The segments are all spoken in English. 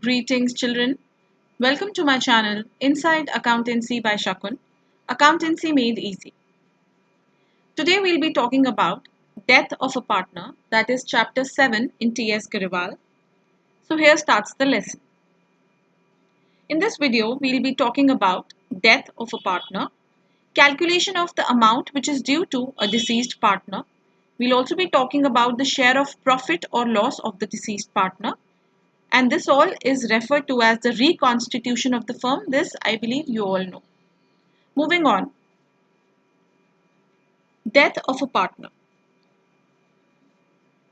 Greetings, children. Welcome to my channel, Inside Accountancy by Shakun, Accountancy Made Easy. Today we'll be talking about Death of a Partner, that is Chapter 7 in T.S. Gariwal. So here starts the lesson. In this video, we'll be talking about death of a partner, calculation of the amount which is due to a deceased partner. We'll also be talking about the share of profit or loss of the deceased partner. And this all is referred to as the reconstitution of the firm. This I believe you all know. Moving on. Death of a partner.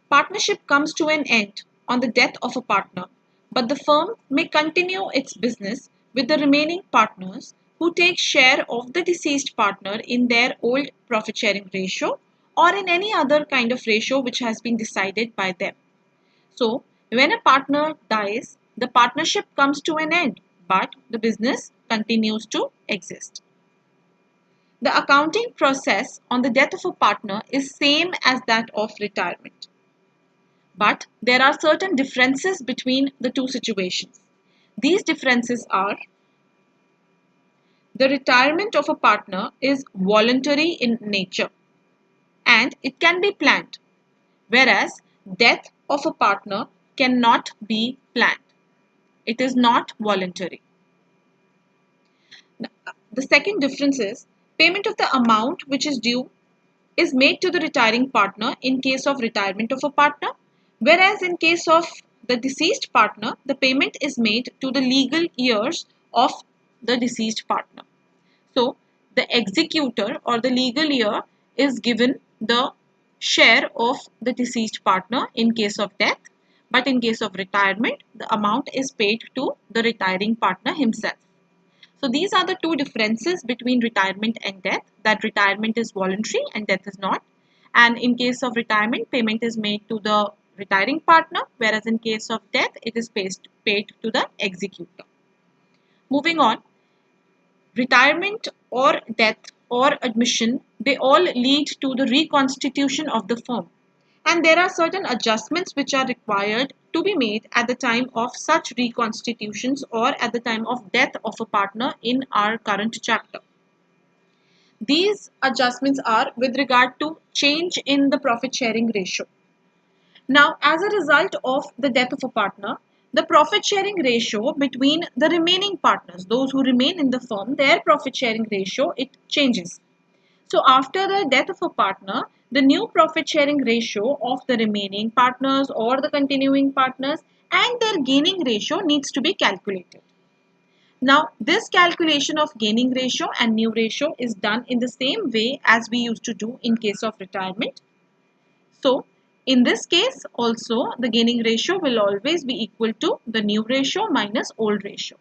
Partnership comes to an end on the death of a partner, but the firm may continue its business with the remaining partners who take share of the deceased partner in their old profit sharing ratio or in any other kind of ratio which has been decided by them. So, when a partner dies, the partnership comes to an end, but the business continues to exist. The accounting process on the death of a partner is same as that of retirement. But there are certain differences between the two situations. These differences are: the retirement of a partner is voluntary in nature and it can be planned, whereas death of a partner cannot be planned. It is not voluntary. The second difference is payment of the amount which is due is made to the retiring partner in case of retirement of a partner, whereas in case of the deceased partner, the payment is made to the legal heirs of the deceased partner. So, the executor or the legal heir is given the share of the deceased partner in case of death, but in case of retirement, the amount is paid to the retiring partner himself. So these are the two differences between retirement and death, that retirement is voluntary and death is not. And in case of retirement, payment is made to the retiring partner, whereas in case of death, it is paid to the executor. Moving on, retirement or death or admission, they all lead to the reconstitution of the firm. And there are certain adjustments which are required to be made at the time of such reconstitutions or at the time of death of a partner in our current chapter. These adjustments are with regard to change in the profit sharing ratio. Now, as a result of the death of a partner, the profit sharing ratio between the remaining partners, those who remain in the firm, their profit sharing ratio, it changes. So after the death of a partner, the new profit sharing ratio of the remaining partners or the continuing partners and their gaining ratio needs to be calculated. Now, this calculation of gaining ratio and new ratio is done in the same way as we used to do in case of retirement. So, in this case also, the gaining ratio will always be equal to the new ratio minus old ratio.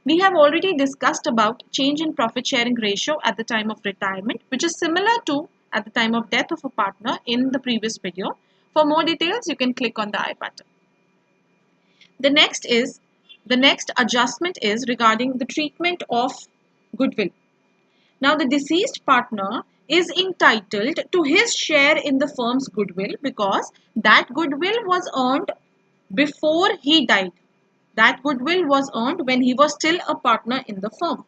We have already discussed about change in profit sharing ratio at the time of retirement, which is similar to at the time of death of a partner in the previous video. For more details, you can click on the I button. The next adjustment is regarding the treatment of goodwill. Now, the deceased partner is entitled to his share in the firm's goodwill because that goodwill was earned before he died. That goodwill was earned when he was still a partner in the firm.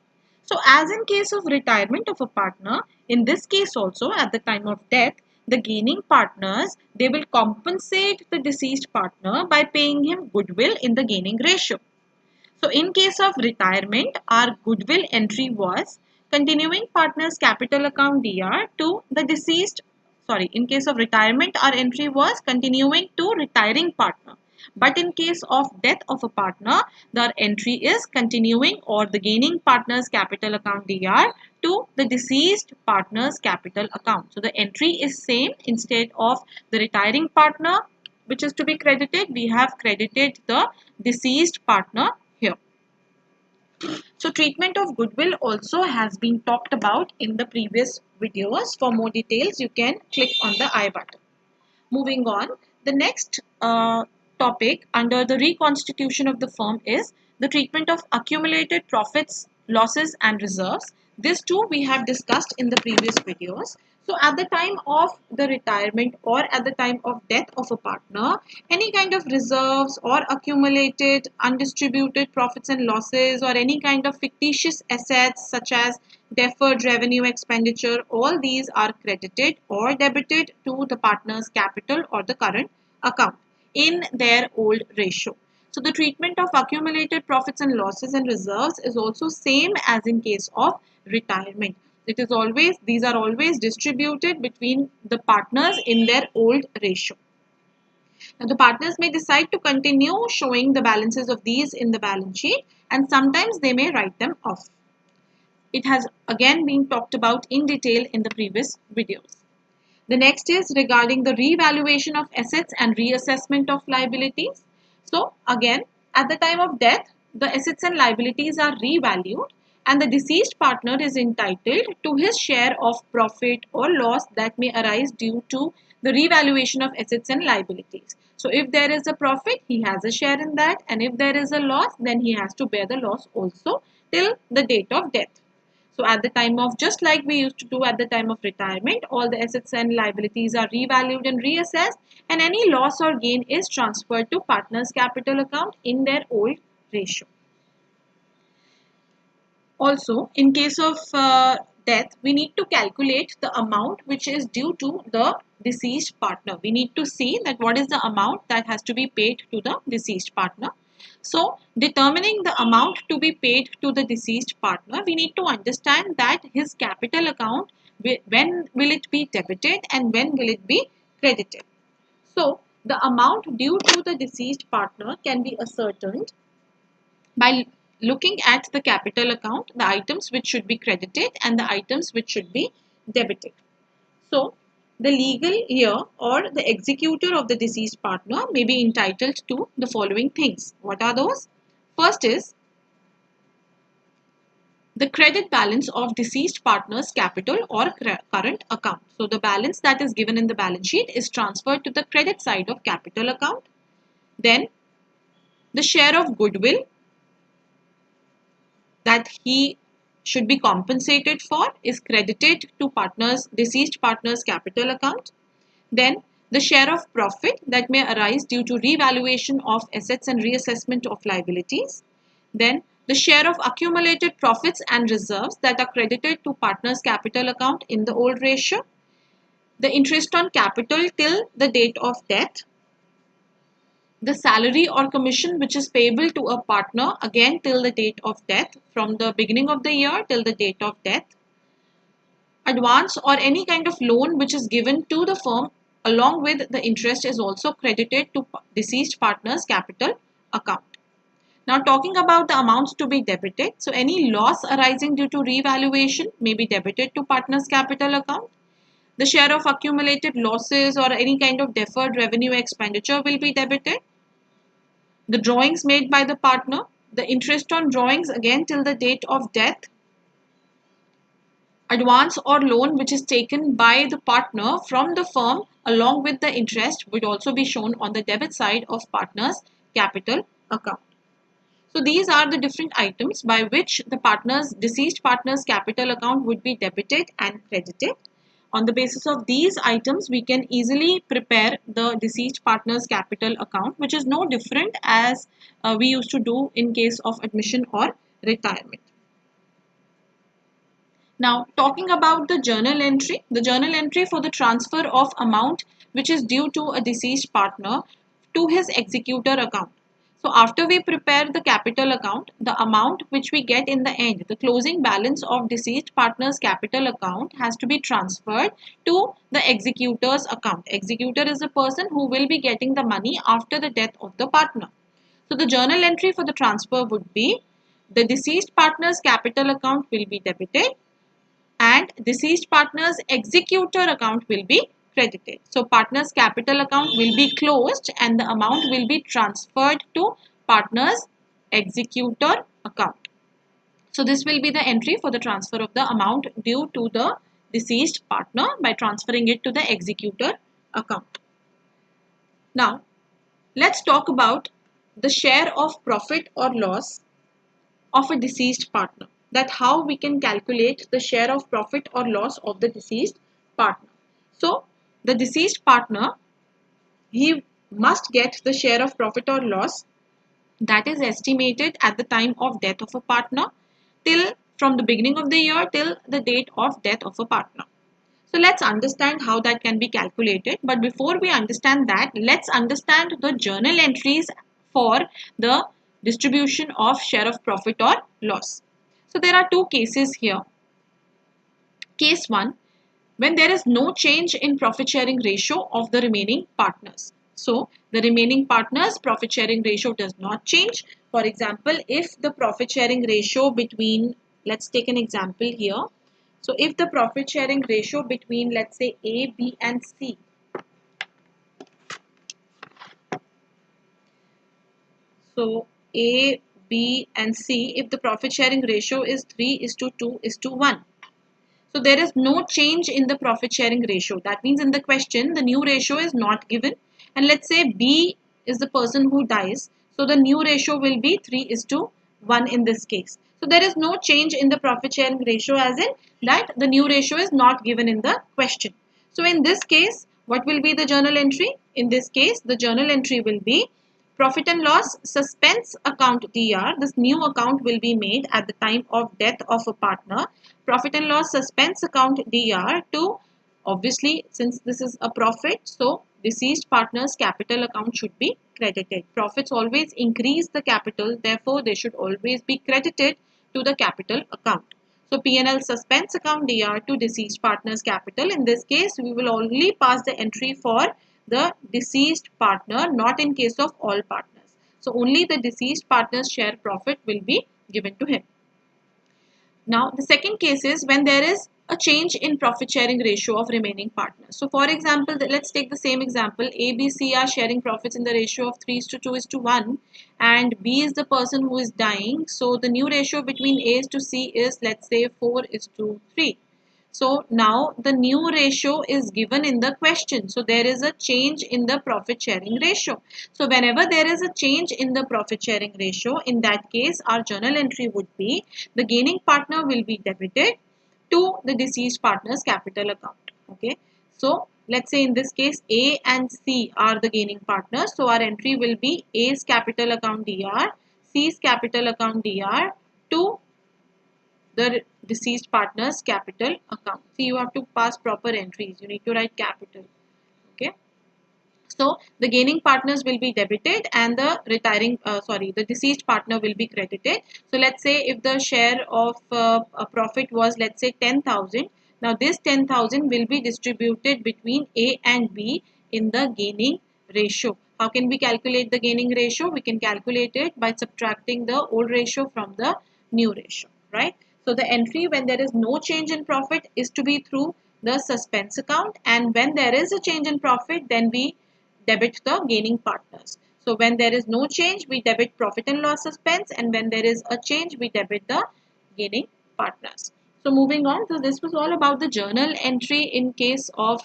So as in case of retirement of a partner, in this case also at the time of death, the gaining partners, they will compensate the deceased partner by paying him goodwill in the gaining ratio. So in case of retirement, our goodwill entry was continuing partners capital account DR to the deceased, in case of retirement, our entry was continuing to retiring partner. But in case of death of a partner, the entry is continuing or the gaining partner's capital account DR to the deceased partner's capital account. So the entry is same. Instead of the retiring partner which is to be credited, we have credited the deceased partner here. So treatment of goodwill also has been talked about in the previous videos. For more details, you can click on the I button. Moving on, the next topic under the reconstitution of the firm is the treatment of accumulated profits, losses and reserves. This too we have discussed in the previous videos. So at the time of the retirement or at the time of death of a partner, any kind of reserves or accumulated undistributed profits and losses or any kind of fictitious assets such as deferred revenue expenditure, all these are credited or debited to the partner's capital or the current account in their old ratio. So the treatment of accumulated profits and losses and reserves is also same as in case of retirement. It is always, these are always distributed between the partners in their old ratio. Now the partners may decide to continue showing the balances of these in the balance sheet, and sometimes they may write them off. It has again been talked about in detail in the previous videos. The next is regarding the revaluation of assets and reassessment of liabilities. So again, at the time of death, the assets and liabilities are revalued and the deceased partner is entitled to his share of profit or loss that may arise due to the revaluation of assets and liabilities. So if there is a profit, he has a share in that, and if there is a loss, then he has to bear the loss also till the date of death. So at the time of, just like we used to do at the time of retirement, all the assets and liabilities are revalued and reassessed, and any loss or gain is transferred to partner's capital account in their old ratio. Also, in case of death, we need to calculate the amount which is due to the deceased partner. We need to see that what is the amount that has to be paid to the deceased partner. So, determining the amount to be paid to the deceased partner, we need to understand that his capital account, when will it be debited and when will it be credited. So, the amount due to the deceased partner can be ascertained by looking at the capital account, the items which should be credited and the items which should be debited. So, the legal heir or the executor of the deceased partner may be entitled to the following things. What are those? First is the credit balance of deceased partner's capital or current account. So, the balance that is given in the balance sheet is transferred to the credit side of capital account. Then, the share of goodwill that he should be compensated for is credited to deceased partner's capital account. Then the share of profit that may arise due to revaluation of assets and reassessment of liabilities. Then the share of accumulated profits and reserves that are credited to partner's capital account in the old ratio. The interest on capital till the date of death, the salary or commission which is payable to a partner again till the date of death, from the beginning of the year till the date of death, advance or any kind of loan which is given to the firm along with the interest is also credited to deceased partner's capital account. Now talking about the amounts to be debited, so any loss arising due to revaluation may be debited to partner's capital account. The share of accumulated losses or any kind of deferred revenue expenditure will be debited. The drawings made by the partner, the interest on drawings again till the date of death, advance or loan which is taken by the partner from the firm along with the interest would also be shown on the debit side of partner's capital account. So these are the different items by which the deceased partner's capital account would be debited and credited. On the basis of these items, we can easily prepare the deceased partner's capital account, which is no different as we used to do in case of admission or retirement. Now, talking about the journal entry for the transfer of amount which is due to a deceased partner to his executor account. So, after we prepare the capital account, the amount which we get in the end, the closing balance of deceased partner's capital account has to be transferred to the executor's account. Executor is the person who will be getting the money after the death of the partner. So, the journal entry for the transfer would be the deceased partner's capital account will be debited and deceased partner's executor account will be credited. So partner's capital account will be closed and the amount will be transferred to partner's executor account. So this will be the entry for the transfer of the amount due to the deceased partner by transferring it to the executor account. Now let's talk about the share of profit or loss of a deceased partner, that how we can calculate the share of profit or loss of the deceased partner. So the deceased partner, he must get the share of profit or loss that is estimated at the time of death of a partner till from the beginning of the year till the date of death of a partner. So let's understand how that can be calculated. But before we understand that, let's understand the journal entries for the distribution of share of profit or loss. So there are two cases here. Case 1, when there is no change in profit sharing ratio of the remaining partners. So the remaining partners profit sharing ratio does not change. For example, if the profit sharing ratio between, let's take an example here. So if the profit sharing ratio between, let's say, A, B and C, so A, B and C, if the profit sharing ratio is 3:2:1. So there is no change in the profit sharing ratio. That means in the question, the new ratio is not given. And let's say B is the person who dies. So the new ratio will be 3:1 in this case. So there is no change in the profit sharing ratio, as in that the new ratio is not given in the question. So in this case, what will be the journal entry? In this case, the journal entry will be profit and loss suspense account DR. This new account will be made at the time of death of a partner. Profit and loss suspense account DR to, obviously, since this is a profit, so deceased partner's capital account should be credited. Profits always increase the capital, therefore they should always be credited to the capital account. So P&L suspense account DR to deceased partner's capital. In this case, we will only pass the entry for the deceased partner, not in case of all partners. So only the deceased partner's share profit will be given to him. Now, the second case is when there is a change in profit sharing ratio of remaining partners. So, for example, let's take the same example. A, B, C are sharing profits in the ratio of 3:2:1 and B is the person who is dying. So, the new ratio between A to C is, let's say, 4:3. So now the new ratio is given in the question. So there is a change in the profit sharing ratio. So whenever there is a change in the profit sharing ratio, in that case our journal entry would be the gaining partner will be debited to the deceased partner's capital account. Okay. So let's say in this case A and C are the gaining partners. So our entry will be A's capital account DR, C's capital account DR to the deceased partner's capital account. See, you have to pass proper entries. You need to write capital. Okay. So the gaining partners will be debited and the the deceased partner will be credited. So let's say if the share of a profit was, let's say, 10,000. Now this 10,000 will be distributed between A and B in the gaining ratio. How can we calculate the gaining ratio? We can calculate it by subtracting the old ratio from the new ratio, right? So the entry when there is no change in profit is to be through the suspense account, and when there is a change in profit, then we debit the gaining partners. So when there is no change, we debit profit and loss suspense, and when there is a change, we debit the gaining partners. So moving on, so this was all about the journal entry in case of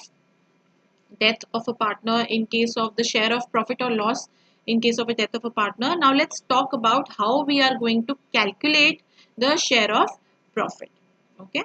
death of a partner, in case of the share of profit or loss in case of a death of a partner. Now let's talk about how we are going to calculate the share of profit. Okay.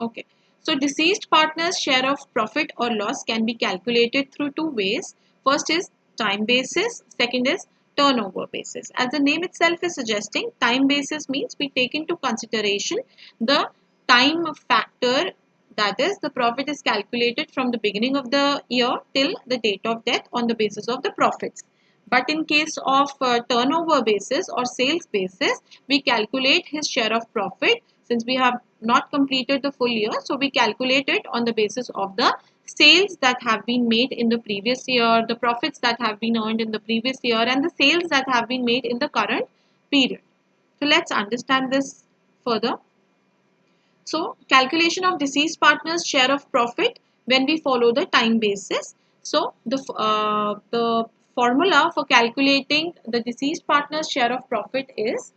Okay. So deceased partner's share of profit or loss can be calculated through two ways. First is time basis, second is turnover basis. As the name itself is suggesting, time basis means we take into consideration the time factor, that is the profit is calculated from the beginning of the year till the date of death on the basis of the profits. But in case of turnover basis or sales basis, we calculate his share of profit since we have not completed the full year. So we calculate it on the basis of the sales that have been made in the previous year, the profits that have been earned in the previous year, and the sales that have been made in the current period. So let's understand this further. So calculation of deceased partner's share of profit when we follow the time basis. So the formula for calculating the deceased partner's share of profit is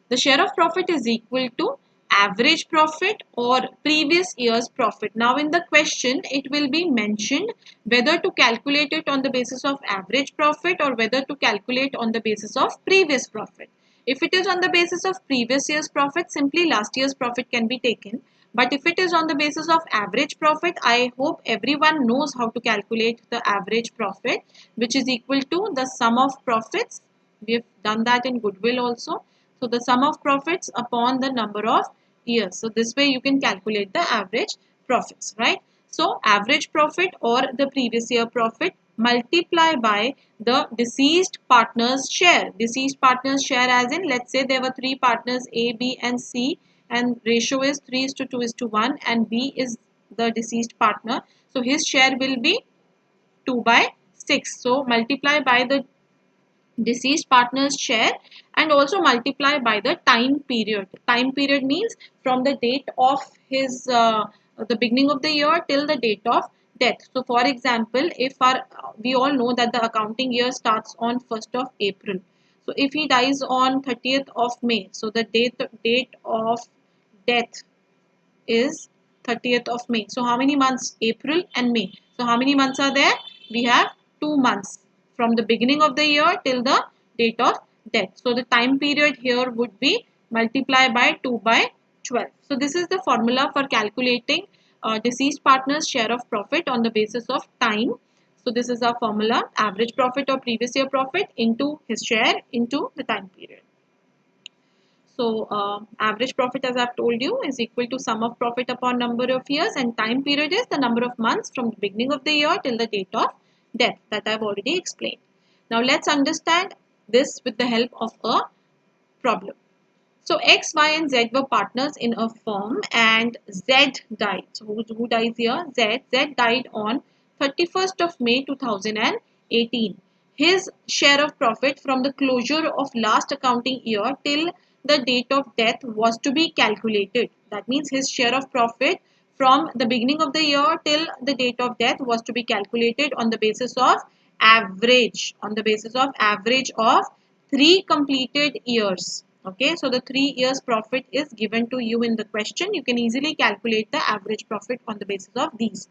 the share of profit is equal to average profit or previous year's profit. Now in the question it will be mentioned whether to calculate it on the basis of average profit or whether to calculate on the basis of previous profit. If it is on the basis of previous year's profit, simply last year's profit can be taken. But if it is on the basis of average profit, I hope everyone knows how to calculate the average profit, which is equal to the sum of profits. We have done that in goodwill also. So the sum of profits upon the number of years. So this way you can calculate the average profits, right? So average profit or the previous year profit multiply by the deceased partner's share. Deceased partner's share as in, let's say there were three partners A, B and C, and ratio is 3:2:1, and B is the deceased partner. So his share will be 2/6. So multiply by the deceased partner's share and also multiply by the time period. Time period means from the date of his the beginning of the year till the date of death. So for example, if we all know that the accounting year starts on 1st of April. So if he dies on 30th of May, so the date of death is 30th of May. So how many months? April and May. So how many months are there? We have 2 months from the beginning of the year till the date of death. So the time period here would be multiplied by 2/12. So this is the formula for calculating deceased partner's share of profit on the basis of time. So this is our formula: average profit or previous year profit into his share into the time period. So average profit, as I've told you, is equal to sum of profit upon number of years, and time period is the number of months from the beginning of the year till the date of death, that I've already explained. Now let's understand this with the help of a problem. So X, Y and Z were partners in a firm and Z died. So who dies here? Z. Z died on 31st of May 2018. His share of profit from the closure of last accounting year till the date of death was to be calculated. That means his share of profit from the beginning of the year till the date of death was to be calculated on the basis of average, of 3 completed years. Okay, so the 3 years profit is given to you in the question. You can easily calculate the average profit on the basis of these.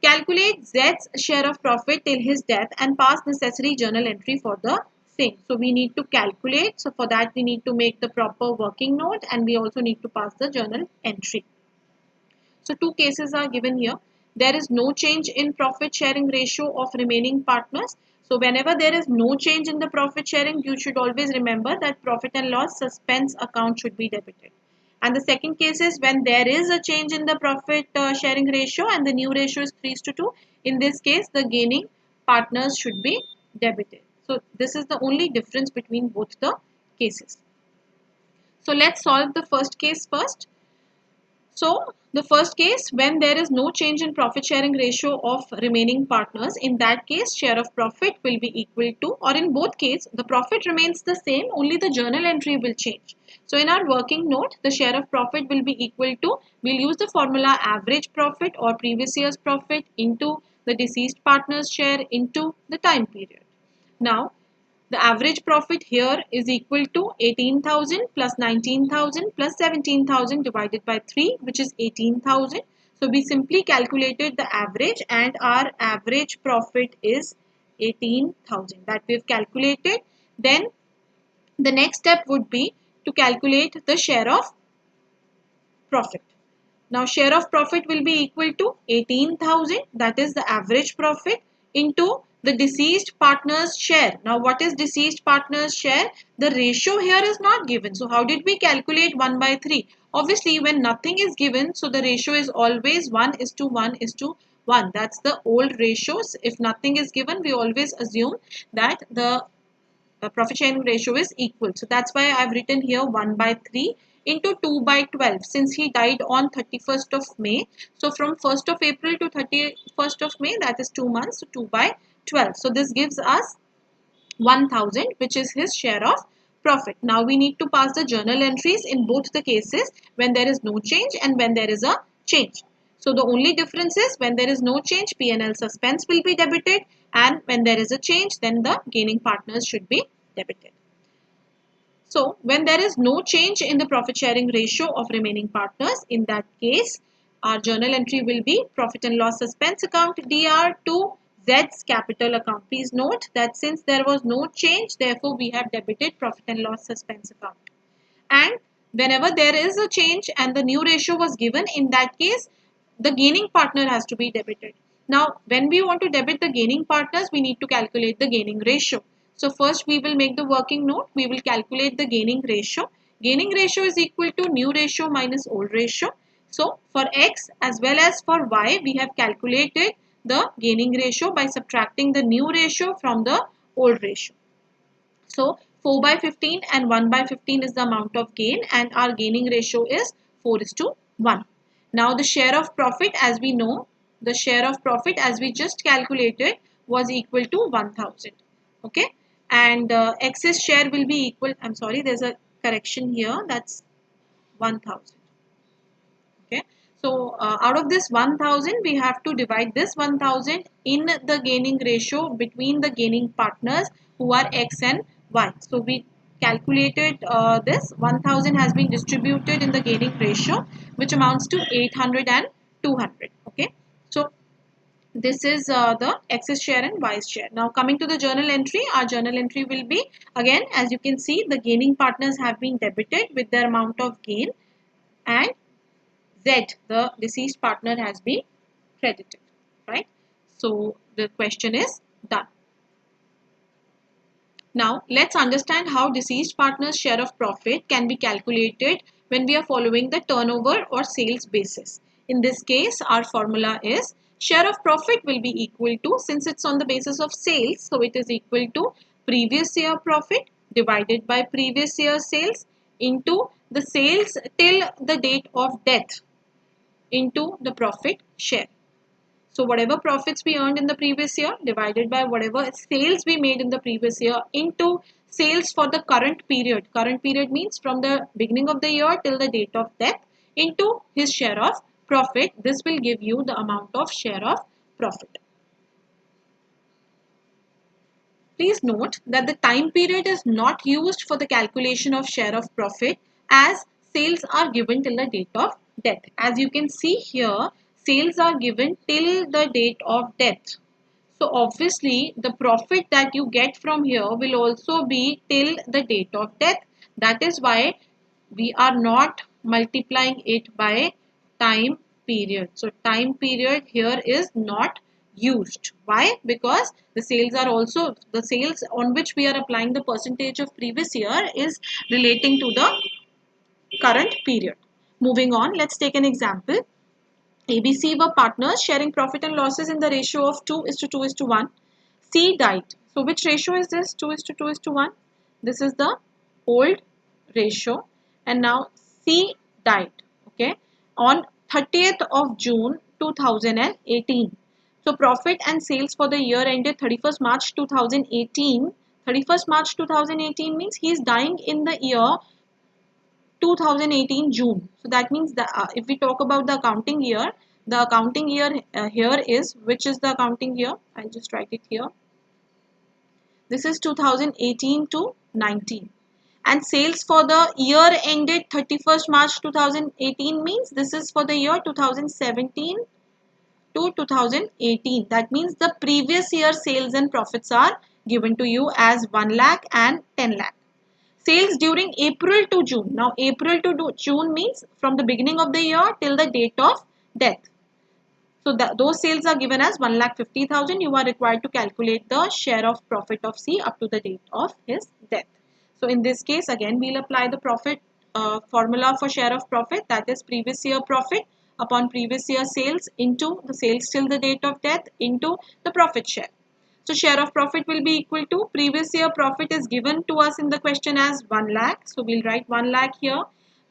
Calculate Z's share of profit till his death and pass necessary journal entry for the same. So we need to calculate. So for that we need to make the proper working note, and we also need to pass the journal entry. So two cases are given here. There is no change in profit sharing ratio of remaining partners. So whenever there is no change in the profit sharing, you should always remember that profit and loss suspense account should be debited. And the second case is when there is a change in the profit sharing ratio and the new ratio is 3:2. In this case, the gaining partners should be debited. So this is the only difference between both the cases. So let's solve the first case first. So the first case, when there is no change in profit sharing ratio of remaining partners, in that case share of profit will be equal to, or in both cases the profit remains the same, only the journal entry will change. So in our working note, the share of profit will be equal to, we'll use the formula average profit or previous year's profit into the deceased partner's share into the time period. Now the average profit here is equal to 18,000 plus 19,000 plus 17,000 divided by 3, which is 18,000. So we simply calculated the average and our average profit is 18,000 that we have calculated. Then the next step would be to calculate the share of profit. Now share of profit will be equal to 18,000, that is the average profit, into the deceased partner's share. Now what is deceased partner's share? The ratio here is not given. So how did we calculate 1/3? Obviously when nothing is given, so the ratio is always 1:1:1. That's the old ratios. If nothing is given, we always assume that the profit sharing ratio is equal. So that's why I've written here 1/3 into 2/12, since he died on 31st of May. So from 1st of April to 31st of May, that is 2 months, so 2/12. So this gives us 1,000, which is his share of profit. Now we need to pass the journal entries in both the cases, when there is no change and when there is a change. So the only difference is when there is no change, P&L suspense will be debited, and when there is a change, then the gaining partners should be debited. So when there is no change in the profit sharing ratio of remaining partners, in that case our journal entry will be profit and loss suspense account DR to Z's capital account. Please note that since there was no change, therefore we have debited profit and loss suspense account. And whenever there is a change and the new ratio was given, in that case, the gaining partner has to be debited. Now, when we want to debit the gaining partners, we need to calculate the gaining ratio. So first we will make the working note. We will calculate the gaining ratio. Gaining ratio is equal to new ratio minus old ratio. So for X as well as for Y, we have calculated the gaining ratio by subtracting the new ratio from the old ratio. So 4 by 15 and 1 by 15 is the amount of gain, and our gaining ratio is 4:1. Now the share of profit, as we know, the share of profit as we just calculated was equal to 1000. Okay. And X's share will be equal, I'm sorry, there's a correction here, that's 1000. Okay. So out of this 1000, we have to divide this 1000 in the gaining ratio between the gaining partners who are X and Y. So we calculated this 1000 has been distributed in the gaining ratio, which amounts to 800 and 200. Okay. So this is the X's share and Y's share. Now coming to the journal entry, our journal entry will be, again, as you can see, the gaining partners have been debited with their amount of gain, and Z, the deceased partner, has been credited, right? So the question is done. Now let's understand how deceased partner's share of profit can be calculated when we are following the turnover or sales basis. In this case, our formula is share of profit will be equal to, since it's on the basis of sales, so it is equal to previous year profit divided by previous year sales into the sales till the date of death into the profit share. So whatever profits we earned in the previous year divided by whatever sales we made in the previous year into sales for the current period. Current period means from the beginning of the year till the date of death into his share of profit. This will give you the amount of share of profit. Please note that the time period is not used for the calculation of share of profit, as sales are given till the date of death. As you can see here, sales are given till the date of death. So obviously the profit that you get from here will also be till the date of death. That is why we are not multiplying it by time period. So time period here is not used. Why? Because the sales are also, the sales on which we are applying the percentage of previous year is relating to the current period. Moving on, let's take an example. ABC were partners sharing profit and losses in the ratio of 2:2:1. C died. So which ratio is this? 2:2:1. This is the old ratio. And now C died. Okay. On 30th of June 2018. So profit and sales for the year ended 31st March 2018. 31st March 2018 means he is dying in the year 2018 June. So that means that if we talk about the accounting year here is, which is the accounting year? I'll just write it here. This is 2018 to 19. And sales for the year ended 31st March 2018 means this is for the year 2017 to 2018. That means the previous year sales and profits are given to you as 1 lakh and 10 lakh. Sales during April to June. Now April to June means from the beginning of the year till the date of death. So those sales are given as 1,50,000. You are required to calculate the share of profit of C up to the date of his death. So in this case, again, we'll apply the profit formula for share of profit, that is previous year profit upon previous year sales into the sales till the date of death into the profit share. So share of profit will be equal to, previous year profit is given to us in the question as 1 lakh. So we'll write 1 lakh here.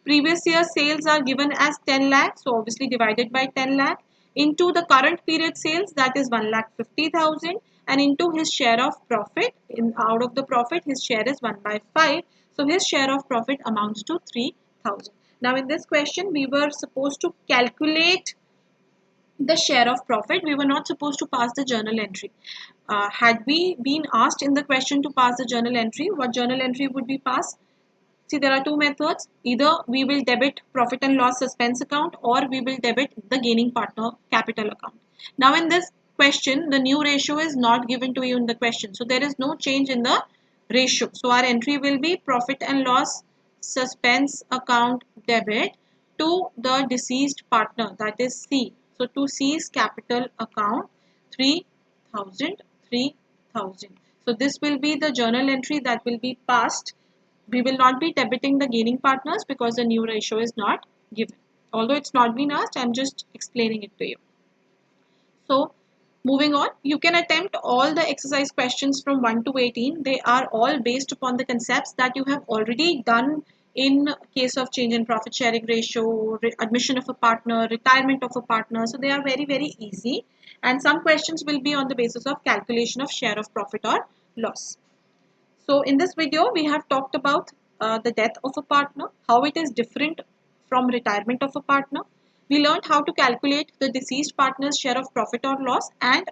Previous year sales are given as 10 lakh. So obviously divided by 10 lakh into the current period sales, that is 1,50,000, and into his share of profit. Out of the profit, his share is 1 by 5. So his share of profit amounts to 3,000. Now in this question, we were supposed to calculate the share of profit. We were not supposed to pass the journal entry. Had we been asked in the question to pass the journal entry, what journal entry would be passed? See, there are two methods. Either we will debit profit and loss suspense account, or we will debit the gaining partner capital account. Now in this question, the new ratio is not given to you in the question. So there is no change in the ratio. So our entry will be profit and loss suspense account debit to the deceased partner, that is C. So to C's capital account 3000, 3000. So this will be the journal entry that will be passed. We will not be debiting the gaining partners because the new ratio is not given. Although it's not been asked, I'm just explaining it to you. So moving on, you can attempt all the exercise questions from 1 to 18. They are all based upon the concepts that you have already done in case of change in profit sharing ratio, admission of a partner, retirement of a partner. So they are very, very easy. And some questions will be on the basis of calculation of share of profit or loss. So in this video, we have talked about the death of a partner, how it is different from retirement of a partner. We learned how to calculate the deceased partner's share of profit or loss and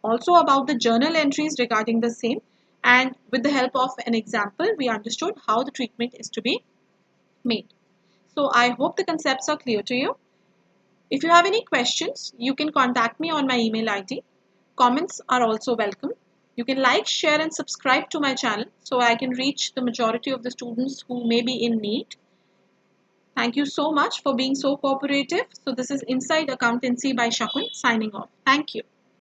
also about the journal entries regarding the same. And with the help of an example, we understood how the treatment is to be made. So I hope the concepts are clear to you. If you have any questions, you can contact me on my email ID. Comments are also welcome. You can like, share and subscribe to my channel so I can reach the majority of the students who may be in need. Thank you so much for being so cooperative. So this is Inside Accountancy by Shakun signing off. Thank you.